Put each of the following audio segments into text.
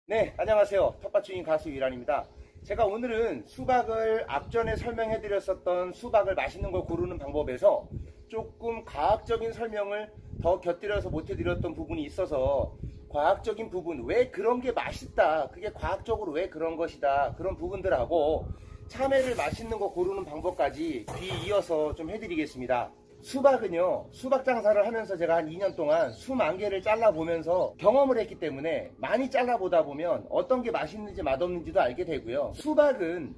네, 안녕하세요. 텃밭 주인 가수 유란입니다. 제가 오늘은 수박을 앞전에 설명해 드렸었던 수박을 맛있는 걸 고르는 방법에서 조금 과학적인 설명을 더 곁들여서 못 해드렸던 부분이 있어서 과학적인 부분, 왜 그런 게 맛있다, 그게 과학적으로 왜 그런 것이다, 그런 부분들하고 참외를 맛있는 거 고르는 방법까지 귀 이어서 좀 해드리겠습니다. 수박은요, 수박 장사를 하면서 제가 한 2년 동안 수만 개를 잘라보면서 경험을 했기 때문에 많이 잘라보다 보면 어떤 게 맛있는지 맛없는지도 알게 되고요. 수박은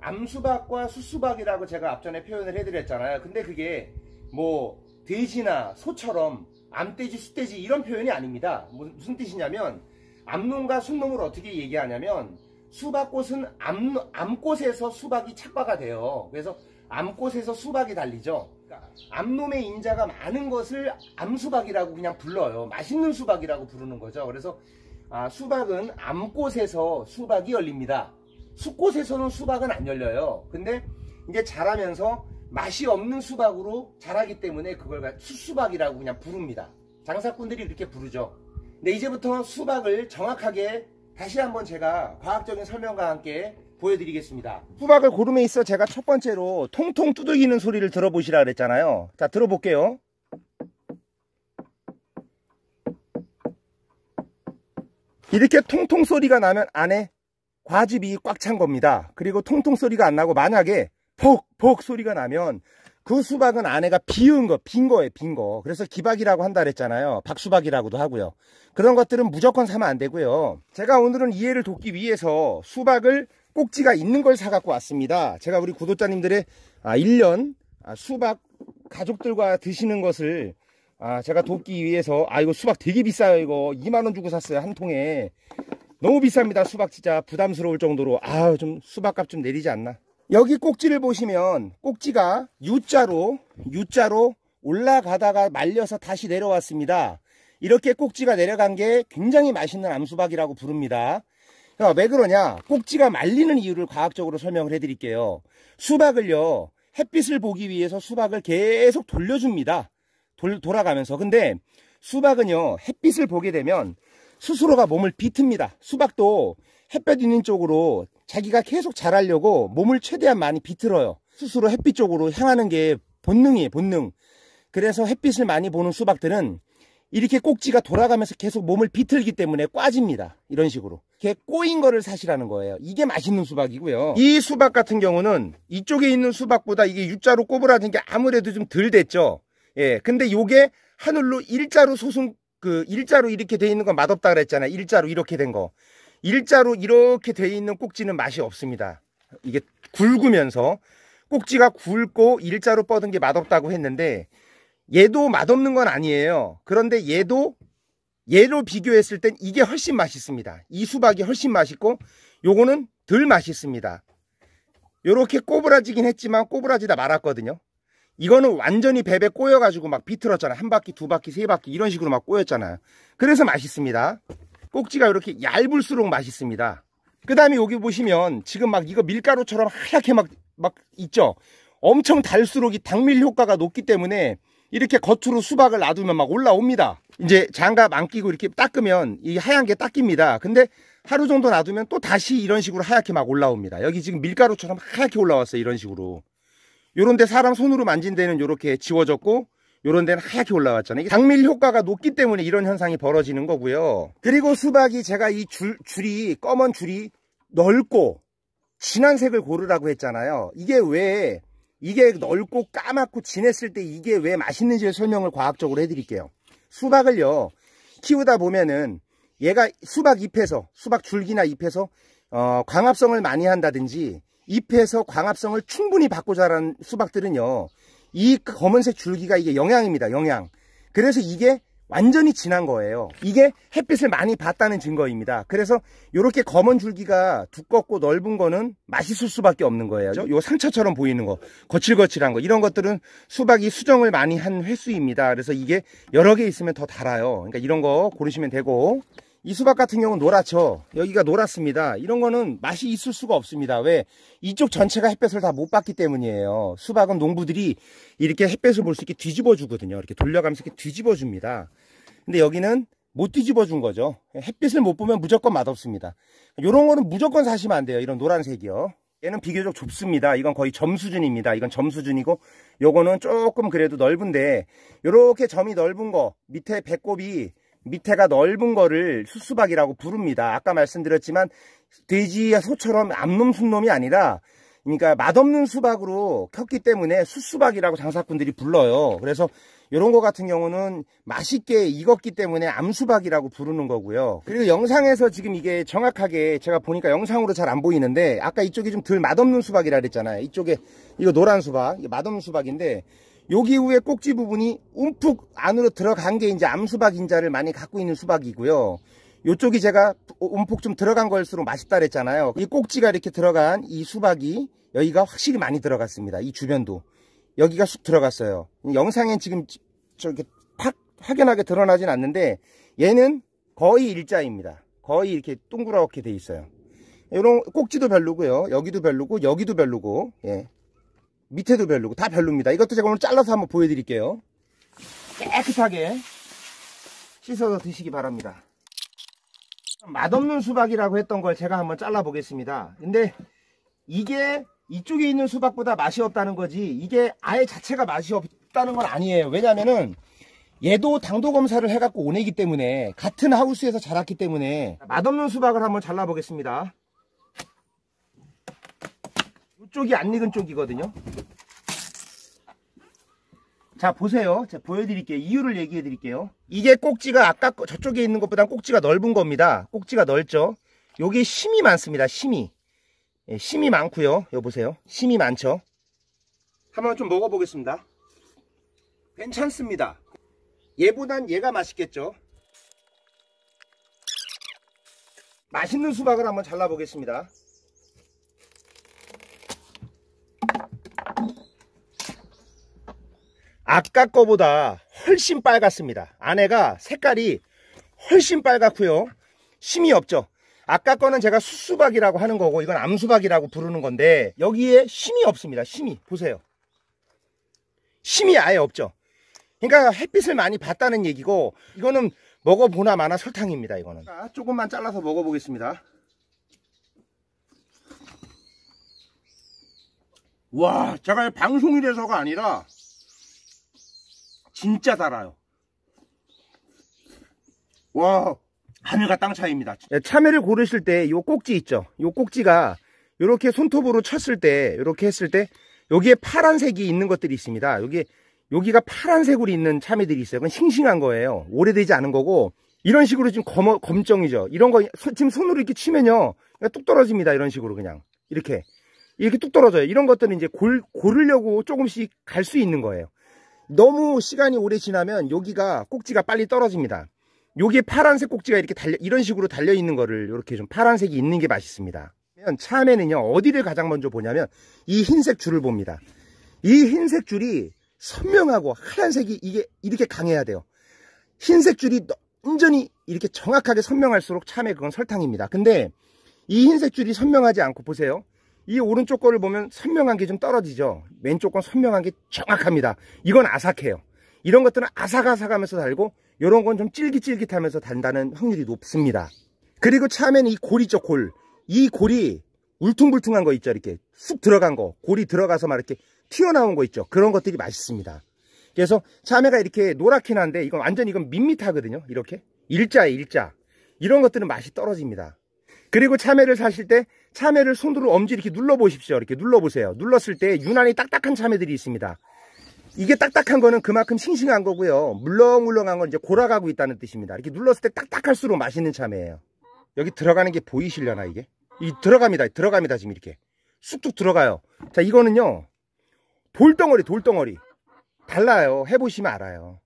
암수박과 수수박이라고 제가 앞전에 표현을 해드렸잖아요. 근데 그게 뭐 돼지나 소처럼 암돼지, 숫돼지 이런 표현이 아닙니다. 무슨 뜻이냐면 암놈과 순놈을 어떻게 얘기하냐면 수박꽃은 암꽃에서 수박이 착과가 돼요. 그래서 암꽃에서 수박이 달리죠. 암놈의 인자가 많은 것을 암수박이라고 그냥 불러요. 맛있는 수박이라고 부르는 거죠. 그래서 수박은 암꽃에서 수박이 열립니다. 숫꽃에서는 수박은 안 열려요. 근데 이제 자라면서 맛이 없는 수박으로 자라기 때문에 그걸 수수박이라고 그냥 부릅니다. 장사꾼들이 이렇게 부르죠. 근데 이제부터 수박을 정확하게 다시 한번 제가 과학적인 설명과 함께 보여드리겠습니다. 수박을 고름에 있어 제가 첫 번째로 통통 두들기는 소리를 들어보시라 그랬잖아요. 자, 들어볼게요. 이렇게 통통 소리가 나면 안에 과즙이 꽉 찬 겁니다. 그리고 통통 소리가 안 나고 만약에 퍽퍽 소리가 나면 그 수박은 안에가 빈 거예요, 빈 거. 그래서 기박이라고 한다 그랬잖아요. 박수박이라고도 하고요. 그런 것들은 무조건 사면 안 되고요. 제가 오늘은 이해를 돕기 위해서 수박을 꼭지가 있는 걸 사갖고 왔습니다. 제가 우리 구독자님들의 1년 수박 가족들과 드시는 것을 제가 돕기 위해서 이거 수박 되게 비싸요. 이거 2만원 주고 샀어요. 한 통에. 너무 비쌉니다. 수박 진짜 부담스러울 정도로. 좀 수박값 좀 내리지 않나. 여기 꼭지를 보시면 꼭지가 U자로 올라가다가 말려서 다시 내려왔습니다. 이렇게 꼭지가 내려간 게 굉장히 맛있는 암수박이라고 부릅니다. 왜 그러냐? 꼭지가 말리는 이유를 과학적으로 설명을 해드릴게요. 수박을요, 햇빛을 보기 위해서 수박을 계속 돌려줍니다. 돌아가면서. 근데 수박은요, 햇빛을 보게 되면 스스로가 몸을 비틉니다. 수박도 햇볕 있는 쪽으로 자기가 계속 자라려고 몸을 최대한 많이 비틀어요. 스스로 햇빛 쪽으로 향하는 게 본능이에요, 본능. 그래서 햇빛을 많이 보는 수박들은 이렇게 꼭지가 돌아가면서 계속 몸을 비틀기 때문에 꽈집니다. 이런 식으로. 이렇게 꼬인 거를 사시라는 거예요. 이게 맛있는 수박이고요. 이 수박 같은 경우는 이쪽에 있는 수박보다 이게 U자로 꼬부라진 게 아무래도 좀 덜 됐죠. 예. 근데 요게 하늘로 일자로 일자로 이렇게 돼 있는 건 맛없다 그랬잖아요. 일자로 이렇게 된 거. 일자로 이렇게 돼 있는 꼭지는 맛이 없습니다. 이게 굵으면서 꼭지가 굵고 일자로 뻗은 게 맛없다고 했는데 얘도 맛없는 건 아니에요. 그런데 얘로 비교했을 땐 이게 훨씬 맛있습니다. 이 수박이 훨씬 맛있고 요거는 덜 맛있습니다. 요렇게 꼬부라지긴 했지만 꼬부라지다 말았거든요. 이거는 완전히 베베 꼬여가지고 막 비틀었잖아요. 한 바퀴, 두 바퀴, 세 바퀴 이런 식으로 막 꼬였잖아요. 그래서 맛있습니다. 꼭지가 이렇게 얇을수록 맛있습니다. 그 다음에 여기 보시면 지금 막 이거 밀가루처럼 하얗게 막 있죠. 엄청 달수록 이 당밀 효과가 높기 때문에 이렇게 겉으로 수박을 놔두면 막 올라옵니다. 이제 장갑 안 끼고 이렇게 닦으면 이 하얀 게 닦입니다. 근데 하루 정도 놔두면 또 다시 이런 식으로 하얗게 막 올라옵니다. 여기 지금 밀가루처럼 하얗게 올라왔어요. 이런 식으로. 요런 데 사람 손으로 만진 데는 요렇게 지워졌고 요런 데는 하얗게 올라왔잖아요. 이게 당밀 효과가 높기 때문에 이런 현상이 벌어지는 거고요. 그리고 수박이 제가 이 줄이 검은 줄이 넓고 진한 색을 고르라고 했잖아요. 이게 넓고 까맣고 진했을 때 이게 왜 맛있는지 설명을 과학적으로 해드릴게요. 수박을요, 키우다 보면은 얘가 수박 잎에서, 수박 줄기나 잎에서 광합성을 많이 한다든지 잎에서 광합성을 충분히 받고 자란 수박들은요, 이 검은색 줄기가 이게 영양입니다. 영양. 그래서 이게 완전히 진한 거예요. 이게 햇빛을 많이 받다는 증거입니다. 그래서 이렇게 검은 줄기가 두껍고 넓은 거는 맛있을 수밖에 없는 거예요. 요 상처처럼 보이는 거, 거칠거칠한 거, 이런 것들은 수박이 수정을 많이 한 횟수입니다. 그래서 이게 여러 개 있으면 더 달아요. 그러니까 이런 거 고르시면 되고, 이 수박 같은 경우는 노랗죠. 여기가 노랗습니다. 이런 거는 맛이 있을 수가 없습니다. 왜? 이쪽 전체가 햇볕을 다 못 받기 때문이에요. 수박은 농부들이 이렇게 햇볕을 볼 수 있게 뒤집어 주거든요. 이렇게 돌려가면서 이렇게 뒤집어 줍니다. 근데 여기는 못 뒤집어 준 거죠. 햇빛을 못 보면 무조건 맛없습니다. 요런 거는 무조건 사시면 안 돼요. 이런 노란색이요. 얘는 비교적 좁습니다. 이건 거의 점 수준입니다. 이건 점 수준이고 요거는 조금 그래도 넓은데 요렇게 점이 넓은 거 밑에 배꼽이 밑에가 넓은 거를 수수박이라고 부릅니다. 아까 말씀드렸지만 돼지야 소처럼 암놈 순놈이 아니라 그러니까 맛없는 수박으로 켰기 때문에 수수박이라고 장사꾼들이 불러요. 그래서 이런 거 같은 경우는 맛있게 익었기 때문에 암수박이라고 부르는 거고요. 그리고 영상에서 지금 이게 정확하게 제가 보니까 영상으로 잘 안 보이는데 아까 이쪽이 좀 덜 맛없는 수박이라 그랬잖아요. 이쪽에 이거 노란 수박, 이게 맛없는 수박인데 여기 위에 꼭지 부분이 움푹 안으로 들어간 게 이제 암수박 인자를 많이 갖고 있는 수박이고요. 이쪽이 제가 움푹 좀 들어간 거일수록 맛있다 그랬잖아요. 이 꼭지가 이렇게 들어간 이 수박이 여기가 확실히 많이 들어갔습니다. 이 주변도 여기가 쑥 들어갔어요. 영상엔 지금 저렇게 팍 확연하게 드러나진 않는데 얘는 거의 일자입니다. 거의 이렇게 둥그렇게 돼 있어요. 이런 꼭지도 별로고요. 여기도 별로고 여기도 별로고 예. 밑에도 별로고 다 별로입니다. 이것도 제가 오늘 잘라서 한번 보여드릴게요. 깨끗하게 씻어서 드시기 바랍니다. 맛없는 수박이라고 했던 걸 제가 한번 잘라 보겠습니다. 근데 이게 이쪽에 있는 수박보다 맛이 없다는 거지 이게 아예 자체가 맛이 없다는 건 아니에요. 왜냐면은 얘도 당도 검사를 해갖고 오내기 때문에 같은 하우스에서 자랐기 때문에 맛없는 수박을 한번 잘라 보겠습니다. 이쪽이 안 익은 쪽이거든요. 자 보세요. 제가 보여드릴게요. 이유를 얘기해 드릴게요. 이게 꼭지가 아까 저쪽에 있는 것보다 꼭지가 넓은 겁니다. 꼭지가 넓죠. 여기 심이 많습니다. 심이. 예, 심이 많고요. 여기 보세요. 심이 많죠. 한번 좀 먹어보겠습니다. 괜찮습니다. 얘보단 얘가 맛있겠죠. 맛있는 수박을 한번 잘라보겠습니다. 아까 거보다 훨씬 빨갛습니다. 안에가 색깔이 훨씬 빨갛고요. 심이 없죠. 아까 거는 제가 수수박이라고 하는 거고 이건 암수박이라고 부르는 건데 여기에 심이 없습니다. 심이 보세요. 심이 아예 없죠. 그러니까 햇빛을 많이 봤다는 얘기고 이거는 먹어보나 마나 설탕입니다. 이거는. 자, 조금만 잘라서 먹어보겠습니다. 와, 제가 방송이라서가 아니라 진짜 달아요. 와, 하늘과 땅 차이입니다. 참외를 고르실 때 요 꼭지 있죠. 요 꼭지가 요렇게 손톱으로 쳤을 때 요렇게 했을 때 여기에 파란색이 있는 것들이 있습니다. 여기가 파란색으로 있는 참외들이 있어요. 그건 싱싱한 거예요. 오래되지 않은 거고 이런 식으로 지금 검정이죠. 이런 거 지금 손으로 이렇게 치면요 뚝 떨어집니다. 이런 식으로 그냥 이렇게 뚝 떨어져요. 이런 것들은 이제 고르려고 조금씩 갈 수 있는 거예요. 너무 시간이 오래 지나면 여기가 꼭지가 빨리 떨어집니다. 여기에 파란색 꼭지가 이렇게 이런 식으로 달려 있는 거를 이렇게 좀 파란색이 있는 게 맛있습니다. 참외는요 어디를 가장 먼저 보냐면 이 흰색 줄을 봅니다. 이 흰색 줄이 선명하고 하얀색이 이게 이렇게 강해야 돼요. 흰색 줄이 완전히 이렇게 정확하게 선명할수록 참외 그건 설탕입니다. 근데 이 흰색 줄이 선명하지 않고 보세요. 이 오른쪽 거를 보면 선명한 게 좀 떨어지죠. 왼쪽 건 선명한 게 정확합니다. 이건 아삭해요. 이런 것들은 아삭아삭하면서 달고 이런 건 좀 찔깃찔깃하면서 단다는 확률이 높습니다. 그리고 참외는 이 골 있죠. 이 골이 울퉁불퉁한 거 있죠. 이렇게 쑥 들어간 거 골이 들어가서 막 이렇게 튀어나온 거 있죠. 그런 것들이 맛있습니다. 그래서 참외가 이렇게 노랗긴 한데 이건 완전 이건 밋밋하거든요. 이렇게 일자예요. 일자. 이런 것들은 맛이 떨어집니다. 그리고 참외를 사실 때 참외를 손으로 엄지 이렇게 눌러보십시오. 이렇게 눌러보세요. 눌렀을 때 유난히 딱딱한 참외들이 있습니다. 이게 딱딱한 거는 그만큼 싱싱한 거고요. 물렁물렁한 건 이제 골아가고 있다는 뜻입니다. 이렇게 눌렀을 때 딱딱할수록 맛있는 참외예요. 여기 들어가는 게 보이시려나 이게? 들어갑니다. 지금 이렇게 쑥쑥 들어가요. 자, 이거는요 돌덩어리 달라요. 해보시면 알아요.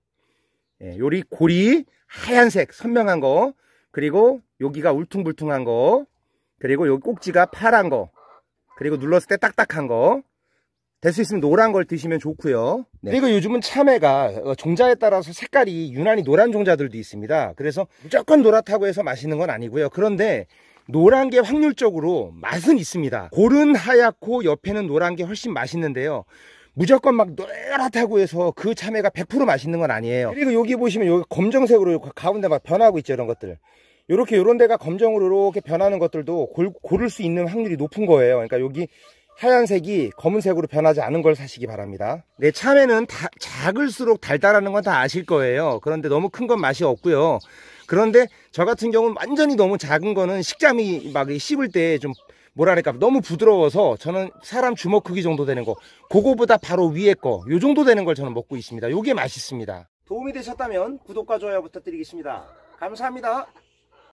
예, 요리 골이 하얀색 선명한 거, 그리고 여기가 울퉁불퉁한 거, 그리고 여기 꼭지가 파란 거, 그리고 눌렀을 때 딱딱한 거. 될 수 있으면 노란 걸 드시면 좋고요. 네. 그리고 요즘은 참외가 종자에 따라서 색깔이 유난히 노란 종자들도 있습니다. 그래서 무조건 노랗다고 해서 맛있는 건 아니고요. 그런데 노란 게 확률적으로 맛은 있습니다. 골은 하얗고 옆에는 노란 게 훨씬 맛있는데요. 무조건 막 노랗다고 해서 그 참외가 100% 맛있는 건 아니에요. 그리고 여기 보시면 여기 검정색으로 가운데 막 변하고 있죠, 이런 것들. 요렇게 요런 데가 검정으로 이렇게 변하는 것들도 고를 수 있는 확률이 높은 거예요. 그러니까 여기 하얀색이 검은색으로 변하지 않은 걸 사시기 바랍니다. 네, 참외는 작을수록 달달하는 건 다 아실 거예요. 그런데 너무 큰 건 맛이 없고요. 그런데 저 같은 경우는 완전히 너무 작은 거는 식감이 막 씹을 때 좀 뭐랄까 너무 부드러워서 저는 사람 주먹 크기 정도 되는 거, 그거보다 바로 위에 거, 요 정도 되는 걸 저는 먹고 있습니다. 요게 맛있습니다. 도움이 되셨다면 구독과 좋아요 부탁드리겠습니다. 감사합니다.